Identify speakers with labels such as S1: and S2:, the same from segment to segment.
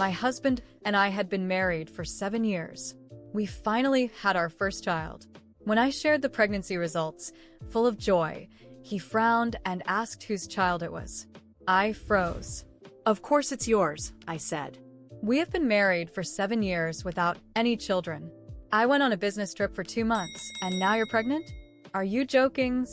S1: My husband and I had been married for 7 years. We finally had our first child. When I shared the pregnancy results, full of joy, he frowned and asked whose child it was. I froze.
S2: Of course it's yours, I said.
S1: We have been married for 7 years without any children. I went on a business trip for 2 months, and now you're pregnant? Are you joking?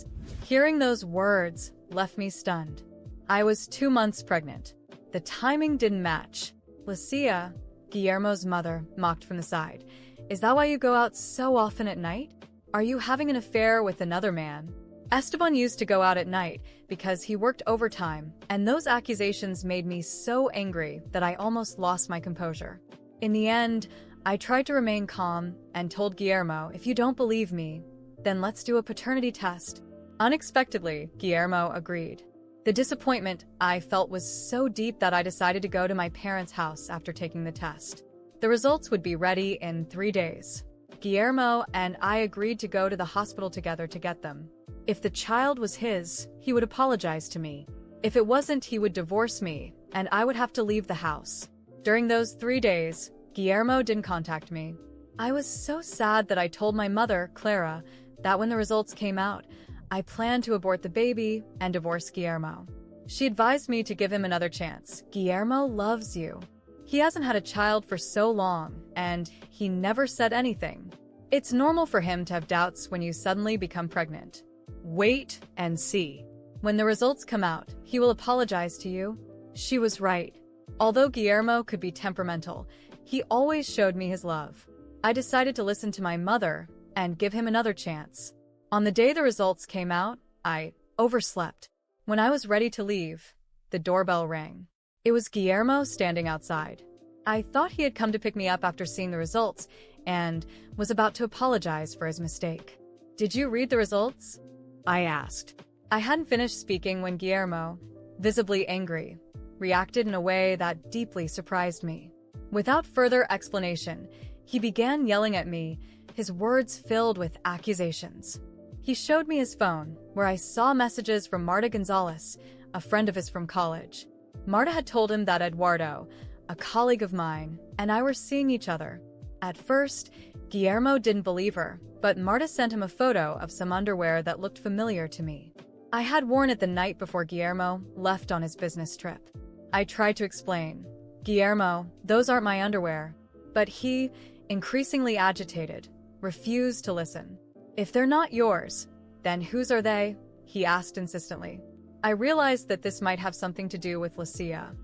S1: Hearing those words left me stunned. I was 2 months pregnant. The timing didn't match. Lucia, Guillermo's mother, mocked from the side. Is that why you go out so often at night? Are you having an affair with another man? Esteban used to go out at night because he worked overtime, and those accusations made me so angry that I almost lost my composure. In the end, I tried to remain calm and told Guillermo, if you don't believe me, then let's do a paternity test. Unexpectedly, Guillermo agreed. The disappointment I felt was so deep that I decided to go to my parents' house after taking the test. The results would be ready in 3 days. Guillermo and I agreed to go to the hospital together to get them. If the child was his, he would apologize to me. If it wasn't, he would divorce me, and I would have to leave the house. During those 3 days, Guillermo didn't contact me. I was so sad that I told my mother, Clara, that when the results came out, I planned to abort the baby and divorce Guillermo. She advised me to give him another chance. Guillermo loves you. He hasn't had a child for so long, and he never said anything. It's normal for him to have doubts when you suddenly become pregnant. Wait and see. When the results come out, he will apologize to you. She was right. Although Guillermo could be temperamental, he always showed me his love. I decided to listen to my mother and give him another chance. On the day the results came out, I overslept. When I was ready to leave, the doorbell rang. It was Guillermo standing outside. I thought he had come to pick me up after seeing the results and was about to apologize for his mistake. Did you read the results? I asked. I hadn't finished speaking when Guillermo, visibly angry, reacted in a way that deeply surprised me. Without further explanation, he began yelling at me, his words filled with accusations. He showed me his phone, where I saw messages from Marta Gonzalez, a friend of his from college. Marta had told him that Eduardo, a colleague of mine, and I were seeing each other. At first, Guillermo didn't believe her, but Marta sent him a photo of some underwear that looked familiar to me. I had worn it the night before Guillermo left on his business trip. I tried to explain. Guillermo, those aren't my underwear. But he, increasingly agitated, refused to listen. If they're not yours, then whose are they? He asked insistently. I realized that this might have something to do with Lucia.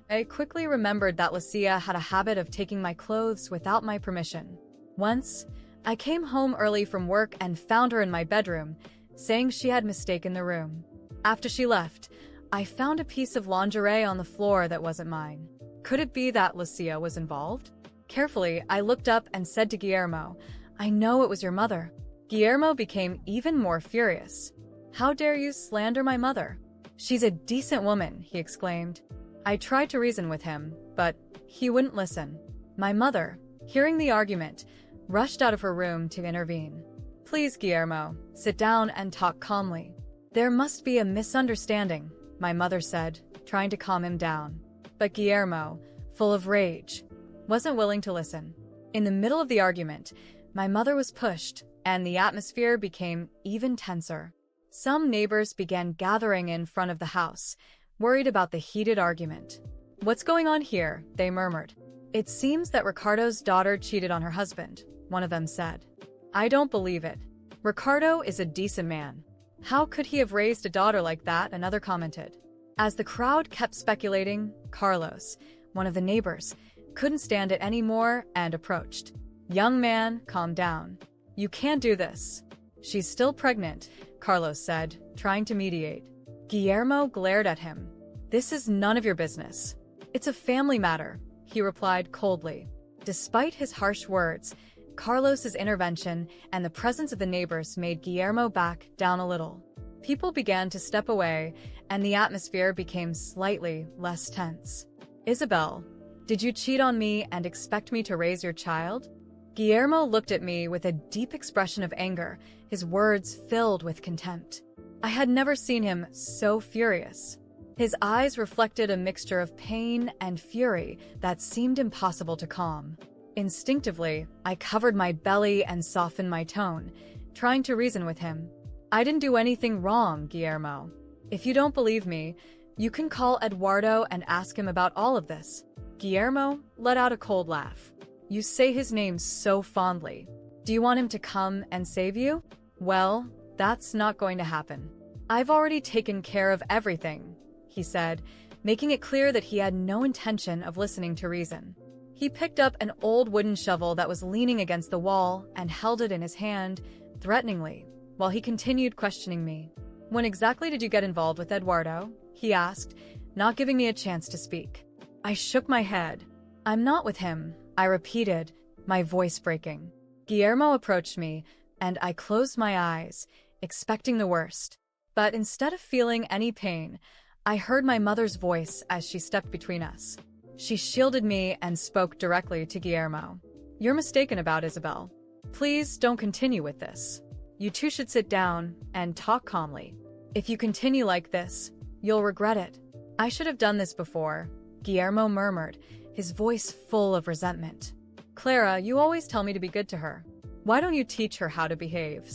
S1: I quickly remembered that Lucia had a habit of taking my clothes without my permission. Once, I came home early from work and found her in my bedroom, saying she had mistaken the room. After she left, I found a piece of lingerie on the floor that wasn't mine. Could it be that Lucia was involved? Carefully, I looked up and said to Guillermo, I know it was your mother. Guillermo became even more furious. How dare you slander my mother? She's a decent woman, he exclaimed. I tried to reason with him, but he wouldn't listen. My mother, hearing the argument, rushed out of her room to intervene. Please, Guillermo, sit down and talk calmly. There must be a misunderstanding, my mother said, trying to calm him down. But Guillermo, full of rage, wasn't willing to listen. In the middle of the argument, my mother was pushed, and the atmosphere became even tenser. Some neighbors began gathering in front of the house, worried about the heated argument. What's going on here? They murmured. It seems that Ricardo's daughter cheated on her husband, one of them said. I don't believe it. Ricardo is a decent man. How could he have raised a daughter like that? Another commented. As the crowd kept speculating, Carlos, one of the neighbors, couldn't stand it anymore and approached. Young man, calm down. You can't do this. She's still pregnant, Carlos said, trying to mediate. Guillermo glared at him. This is none of your business. It's a family matter, he replied coldly. Despite his harsh words, Carlos's intervention and the presence of the neighbors made Guillermo back down a little. People began to step away, and the atmosphere became slightly less tense. Isabel, did you cheat on me and expect me to raise your child? Guillermo looked at me with a deep expression of anger, his words filled with contempt. I had never seen him so furious. His eyes reflected a mixture of pain and fury that seemed impossible to calm. Instinctively, I covered my belly and softened my tone, trying to reason with him. I didn't do anything wrong, Guillermo. If you don't believe me, you can call Eduardo and ask him about all of this. Guillermo let out a cold laugh. You say his name so fondly. Do you want him to come and save you? Well, that's not going to happen. I've already taken care of everything, he said, making it clear that he had no intention of listening to reason. He picked up an old wooden shovel that was leaning against the wall and held it in his hand, threateningly, while he continued questioning me. When exactly did you get involved with Eduardo? He asked, not giving me a chance to speak. I shook my head. I'm not with him, I repeated, my voice breaking. Guillermo approached me, and I closed my eyes, expecting the worst. But instead of feeling any pain, I heard my mother's voice as she stepped between us. She shielded me and spoke directly to Guillermo. You're mistaken about Isabel. Please don't continue with this. You two should sit down and talk calmly. If you continue like this, you'll regret it. I should have done this before, Guillermo murmured, his voice full of resentment. Clara, you always tell me to be good to her. Why don't you teach her how to behave?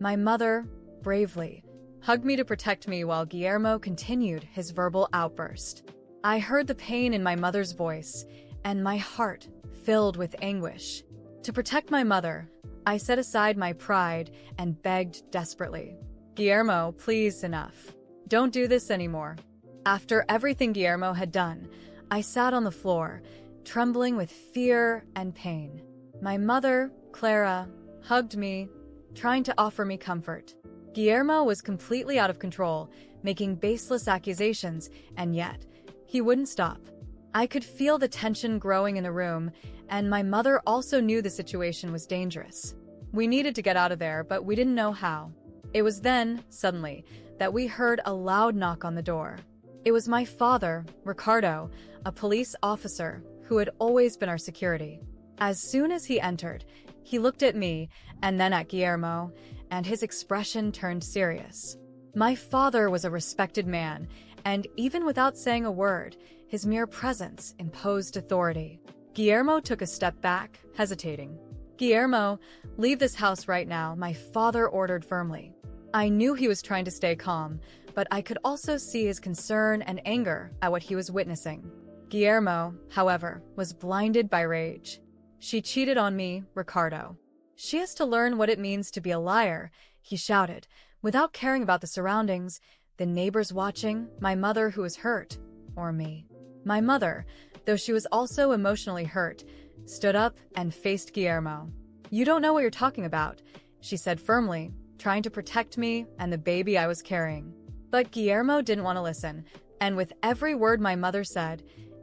S1: My mother, bravely, hugged me to protect me while Guillermo continued his verbal outburst. I heard the pain in my mother's voice, and my heart filled with anguish. To protect my mother, I set aside my pride and begged desperately. Guillermo, please, enough. Don't do this anymore. After everything Guillermo had done, I sat on the floor, trembling with fear and pain. My mother, Clara, hugged me, trying to offer me comfort. Guillermo was completely out of control, making baseless accusations, and yet, he wouldn't stop. I could feel the tension growing in the room, and my mother also knew the situation was dangerous. We needed to get out of there, but we didn't know how. It was then, suddenly, that we heard a loud knock on the door. It was my father, Ricardo, a police officer who had always been our security. As soon as he entered, he looked at me and then at Guillermo, and his expression turned serious. My father was a respected man, and even without saying a word, his mere presence imposed authority. Guillermo took a step back, hesitating. Guillermo, leave this house right now, my father ordered firmly. I knew he was trying to stay calm, but I could also see his concern and anger at what he was witnessing. Guillermo, however, was blinded by rage. She cheated on me, Ricardo. She has to learn what it means to be a liar, he shouted, without caring about the surroundings, the neighbors watching, my mother who was hurt, or me. My mother, though she was also emotionally hurt, stood up and faced Guillermo. You don't know what you're talking about, she said firmly, trying to protect me and the baby I was carrying. But Guillermo didn't want to listen, and with every word my mother said,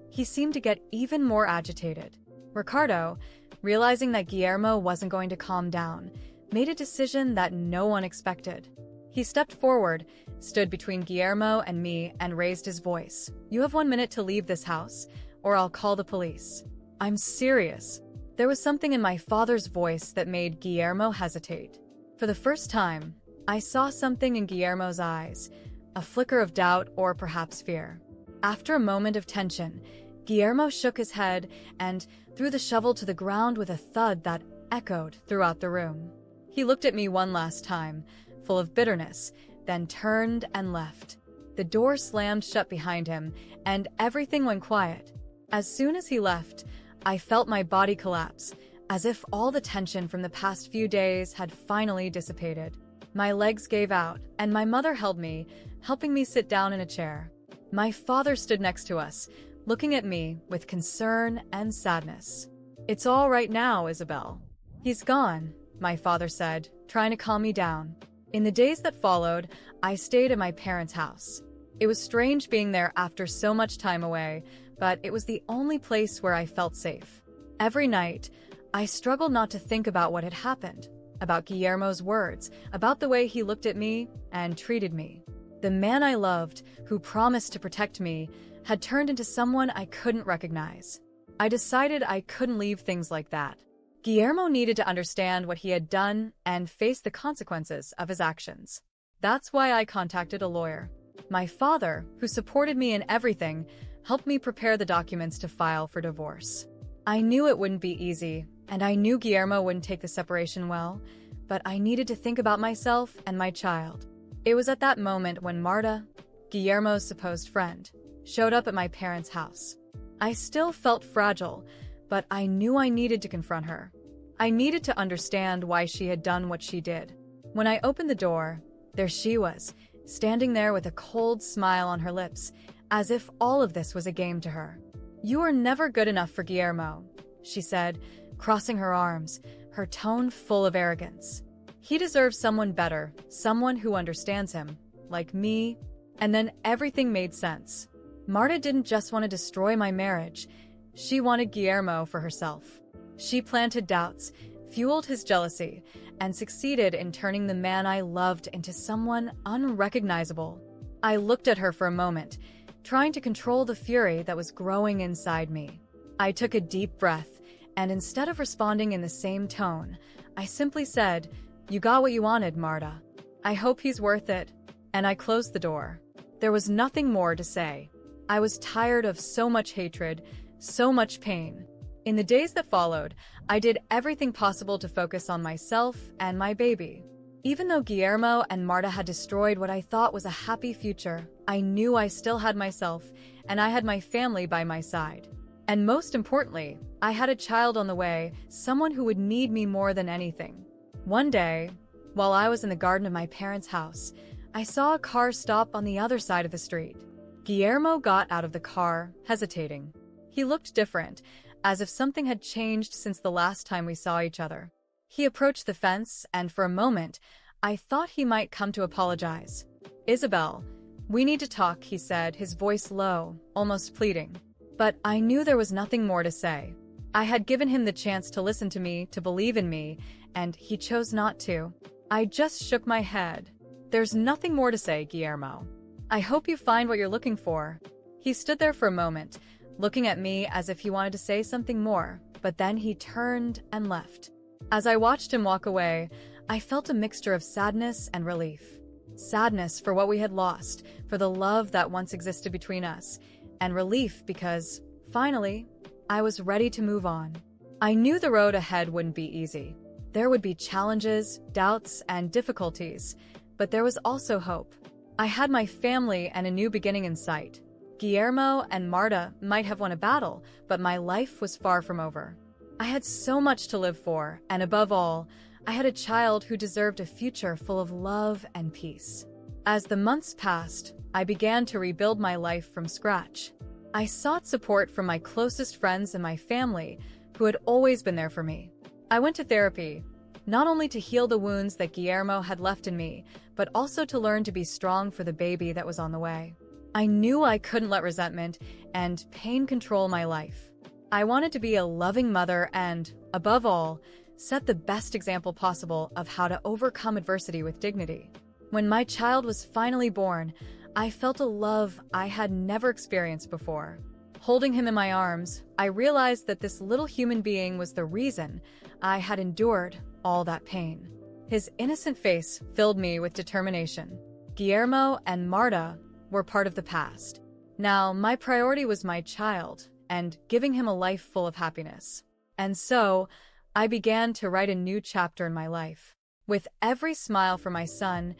S1: he seemed to get even more agitated. Ricardo, realizing that Guillermo wasn't going to calm down, made a decision that no one expected. He stepped forward, stood between Guillermo and me, and raised his voice. You have 1 minute to leave this house, or I'll call the police. I'm serious. There was something in my father's voice that made Guillermo hesitate. For the first time, I saw something in Guillermo's eyes, a flicker of doubt or perhaps fear. After a moment of tension, Guillermo shook his head and threw the shovel to the ground with a thud that echoed throughout the room. He looked at me one last time, full of bitterness, then turned and left. The door slammed shut behind him, and everything went quiet. As soon as he left, I felt my body collapse, as if all the tension from the past few days had finally dissipated. My legs gave out, and my mother held me, helping me sit down in a chair. My father stood next to us, looking at me with concern and sadness. It's all right now, Isabel. He's gone, my father said, trying to calm me down. In the days that followed, I stayed at my parents' house. It was strange being there after so much time away, but it was the only place where I felt safe. Every night, I struggled not to think about what had happened, about Guillermo's words, about the way he looked at me and treated me. The man I loved, who promised to protect me, had turned into someone I couldn't recognize. I decided I couldn't leave things like that. Guillermo needed to understand what he had done and face the consequences of his actions. That's why I contacted a lawyer. My father, who supported me in everything, helped me prepare the documents to file for divorce. I knew it wouldn't be easy, and I knew Guillermo wouldn't take the separation well, but I needed to think about myself and my child. It was at that moment when Marta, Guillermo's supposed friend, showed up at my parents' house. I still felt fragile, but I knew I needed to confront her. I needed to understand why she had done what she did. When I opened the door, there she was, standing there with a cold smile on her lips, as if all of this was a game to her. "You are never good enough for Guillermo," she said, crossing her arms, her tone full of arrogance. "He deserves someone better, someone who understands him, like me." And then everything made sense. Marta didn't just want to destroy my marriage, she wanted Guillermo for herself. She planted doubts, fueled his jealousy, and succeeded in turning the man I loved into someone unrecognizable. I looked at her for a moment, trying to control the fury that was growing inside me. I took a deep breath, and instead of responding in the same tone, I simply said, "You got what you wanted, Marta. I hope he's worth it." And I closed the door. There was nothing more to say. I was tired of so much hatred, so much pain. In the days that followed, I did everything possible to focus on myself and my baby. Even though Guillermo and Marta had destroyed what I thought was a happy future, I knew I still had myself, and I had my family by my side. And most importantly, I had a child on the way, someone who would need me more than anything. One day, while I was in the garden of my parents' house, I saw a car stop on the other side of the street. Guillermo got out of the car, hesitating. He looked different, as if something had changed since the last time we saw each other. He approached the fence, and for a moment, I thought he might come to apologize. "Isabel, we need to talk," he said, his voice low, almost pleading. But I knew there was nothing more to say. I had given him the chance to listen to me, to believe in me, and he chose not to. I just shook my head. "There's nothing more to say, Guillermo. I hope you find what you're looking for." He stood there for a moment, looking at me as if he wanted to say something more, but then he turned and left. As I watched him walk away, I felt a mixture of sadness and relief. Sadness for what we had lost, for the love that once existed between us, and relief because, finally, I was ready to move on. I knew the road ahead wouldn't be easy. There would be challenges, doubts, and difficulties, but there was also hope. I had my family and a new beginning in sight. Guillermo and Marta might have won a battle, but my life was far from over. I had so much to live for, and above all, I had a child who deserved a future full of love and peace. As the months passed, I began to rebuild my life from scratch. I sought support from my closest friends and my family, who had always been there for me. I went to therapy, not only to heal the wounds that Guillermo had left in me, but also to learn to be strong for the baby that was on the way. I knew I couldn't let resentment and pain control my life. I wanted to be a loving mother and, above all, set the best example possible of how to overcome adversity with dignity. When my child was finally born, I felt a love I had never experienced before. Holding him in my arms, I realized that this little human being was the reason I had endured all that pain. His innocent face filled me with determination. Guillermo and Marta were part of the past. Now, my priority was my child and giving him a life full of happiness. And so, I began to write a new chapter in my life. With every smile for my son,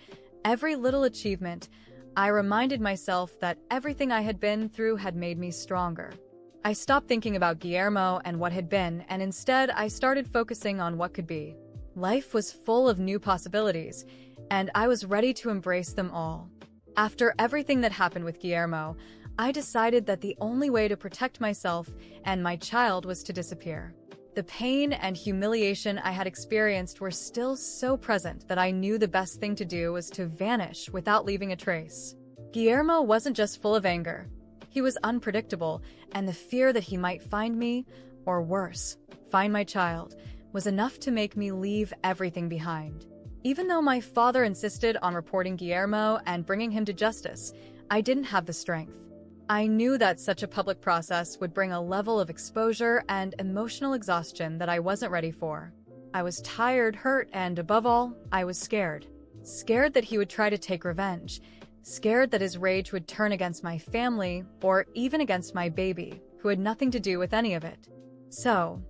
S1: every little achievement, I reminded myself that everything I had been through had made me stronger. I stopped thinking about Guillermo and what had been, and instead I started focusing on what could be. Life was full of new possibilities, and I was ready to embrace them all. After everything that happened with Guillermo, I decided that the only way to protect myself and my child was to disappear. The pain and humiliation I had experienced were still so present that I knew the best thing to do was to vanish without leaving a trace. Guillermo wasn't just full of anger. He was unpredictable, and the fear that he might find me, or worse, find my child, was enough to make me leave everything behind. Even though my father insisted on reporting Guillermo and bringing him to justice, I didn't have the strength. I knew that such a public process would bring a level of exposure and emotional exhaustion that I wasn't ready for. I was tired, hurt, and above all, I was scared. Scared that he would try to take revenge, scared that his rage would turn against my family or even against my baby, who had nothing to do with any of it. So,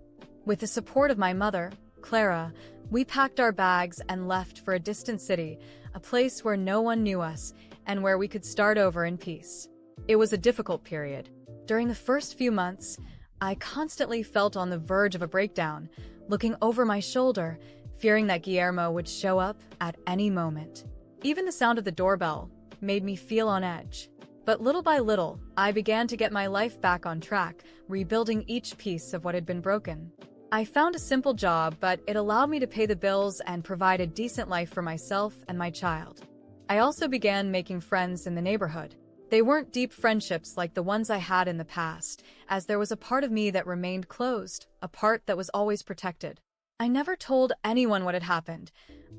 S1: with the support of my mother, Clara, we packed our bags and left for a distant city, a place where no one knew us and where we could start over in peace. It was a difficult period. During the first few months, I constantly felt on the verge of a breakdown, looking over my shoulder, fearing that Guillermo would show up at any moment. Even the sound of the doorbell made me feel on edge. But little by little, I began to get my life back on track, rebuilding each piece of what had been broken. I found a simple job, but it allowed me to pay the bills and provide a decent life for myself and my child. I also began making friends in the neighborhood. They weren't deep friendships like the ones I had in the past, as there was a part of me that remained closed, a part that was always protected. I never told anyone what had happened.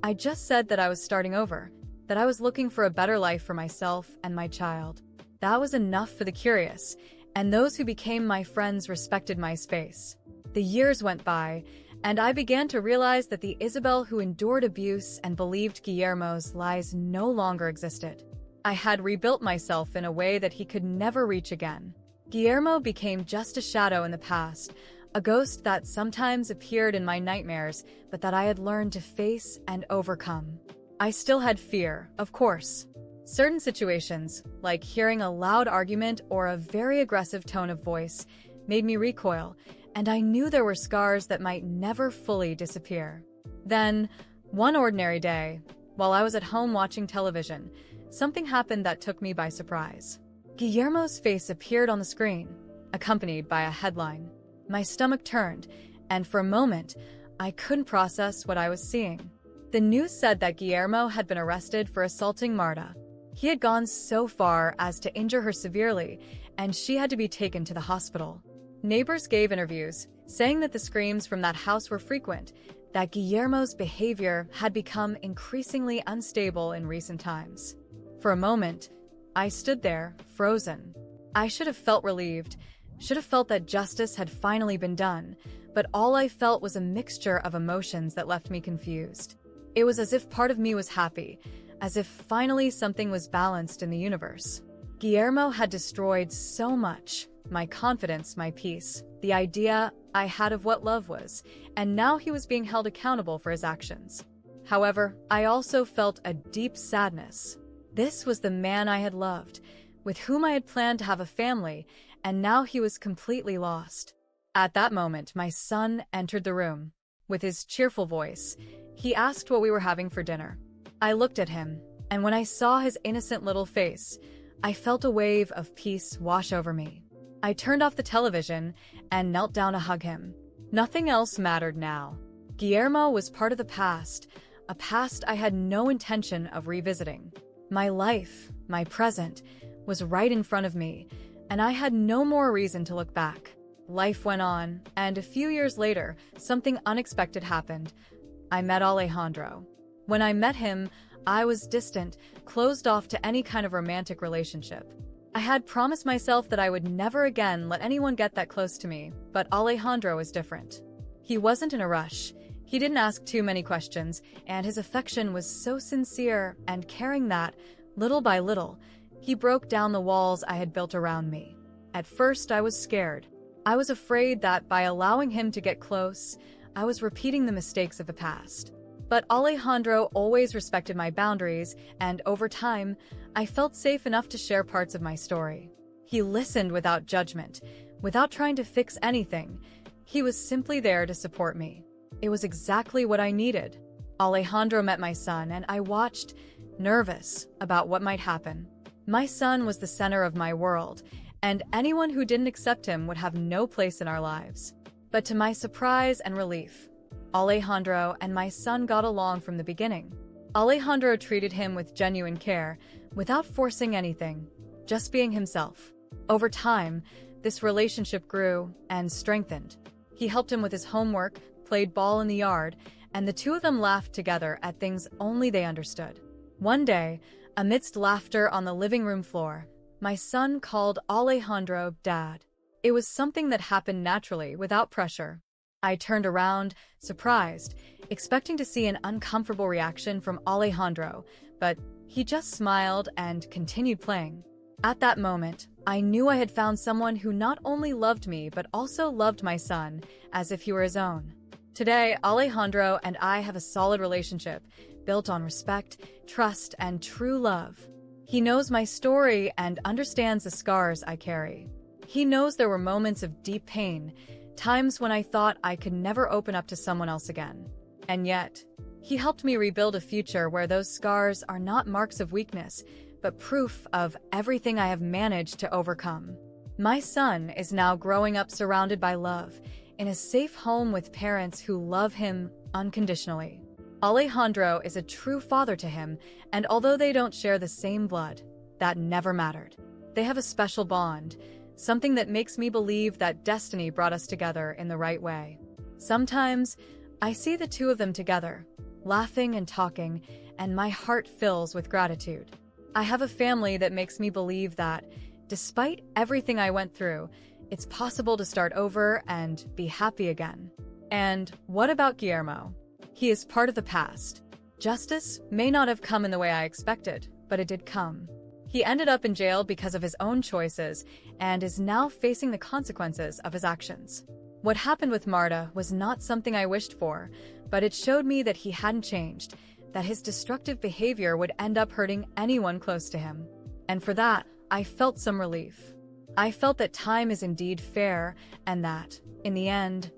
S1: I just said that I was starting over, that I was looking for a better life for myself and my child. That was enough for the curious, and those who became my friends respected my space. The years went by, and I began to realize that the Isabel who endured abuse and believed Guillermo's lies no longer existed. I had rebuilt myself in a way that he could never reach again. Guillermo became just a shadow in the past, a ghost that sometimes appeared in my nightmares, but that I had learned to face and overcome. I still had fear, of course. Certain situations, like hearing a loud argument or a very aggressive tone of voice, made me recoil, and I knew there were scars that might never fully disappear. Then, one ordinary day, while I was at home watching television, something happened that took me by surprise. Guillermo's face appeared on the screen, accompanied by a headline. My stomach turned, and for a moment, I couldn't process what I was seeing. The news said that Guillermo had been arrested for assaulting Marta. He had gone so far as to injure her severely, and she had to be taken to the hospital. Neighbors gave interviews, saying that the screams from that house were frequent, that Guillermo's behavior had become increasingly unstable in recent times. For a moment, I stood there, frozen. I should have felt relieved, should have felt that justice had finally been done, but all I felt was a mixture of emotions that left me confused. It was as if part of me was happy, as if finally something was balanced in the universe. Guillermo had destroyed so much, my confidence, my peace, the idea I had of what love was, and now he was being held accountable for his actions. However, I also felt a deep sadness. This was the man I had loved, with whom I had planned to have a family, and now he was completely lost. At that moment, my son entered the room. With his cheerful voice, he asked what we were having for dinner. I looked at him, and when I saw his innocent little face, I felt a wave of peace wash over me. I turned off the television and knelt down to hug him. Nothing else mattered now. Guillermo was part of the past, a past I had no intention of revisiting. My life, my present, was right in front of me, and I had no more reason to look back. Life went on, and a few years later, something unexpected happened. I met Alejandro. When I met him, I was distant, closed off to any kind of romantic relationship. I had promised myself that I would never again let anyone get that close to me, but Alejandro was different. He wasn't in a rush. He didn't ask too many questions, and his affection was so sincere and caring that, little by little, he broke down the walls I had built around me. At first, I was scared. I was afraid that by allowing him to get close, I was repeating the mistakes of the past. But Alejandro always respected my boundaries, and over time, I felt safe enough to share parts of my story. He listened without judgment, without trying to fix anything. He was simply there to support me. It was exactly what I needed. Alejandro met my son, and I watched, nervous about what might happen. My son was the center of my world, and anyone who didn't accept him would have no place in our lives. But to my surprise and relief, Alejandro and my son got along from the beginning. Alejandro treated him with genuine care, without forcing anything, just being himself. Over time, this relationship grew and strengthened. He helped him with his homework, played ball in the yard, and the two of them laughed together at things only they understood. One day, amidst laughter on the living room floor, my son called Alejandro Dad. It was something that happened naturally, without pressure. I turned around, surprised, expecting to see an uncomfortable reaction from Alejandro, but He just smiled and continued playing. At that moment, I knew I had found someone who not only loved me but also loved my son as if he were his own. Today, Alejandro and I have a solid relationship built on respect, trust, and true love. He knows my story and understands the scars I carry. He knows there were moments of deep pain, times when I thought I could never open up to someone else again. And yet, he helped me rebuild a future where those scars are not marks of weakness, but proof of everything I have managed to overcome. My son is now growing up surrounded by love, in a safe home with parents who love him unconditionally. Alejandro is a true father to him, and although they don't share the same blood, that never mattered. They have a special bond, something that makes me believe that destiny brought us together in the right way. Sometimes, I see the two of them together, laughing and talking, and my heart fills with gratitude. I have a family that makes me believe that, despite everything I went through, it's possible to start over and be happy again. And what about Guillermo? He is part of the past. Justice may not have come in the way I expected, but it did come. He ended up in jail because of his own choices and is now facing the consequences of his actions. What happened with Marta was not something I wished for, but it showed me that he hadn't changed, that his destructive behavior would end up hurting anyone close to him. And for that, I felt some relief. I felt that time is indeed fair and that, in the end,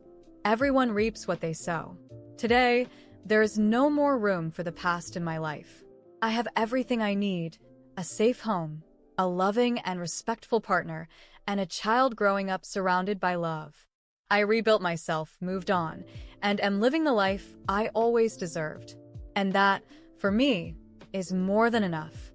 S1: everyone reaps what they sow. Today, there is no more room for the past in my life. I have everything I need: a safe home, a loving and respectful partner, and a child growing up surrounded by love. I rebuilt myself, moved on, and am living the life I always deserved. And that, for me, is more than enough.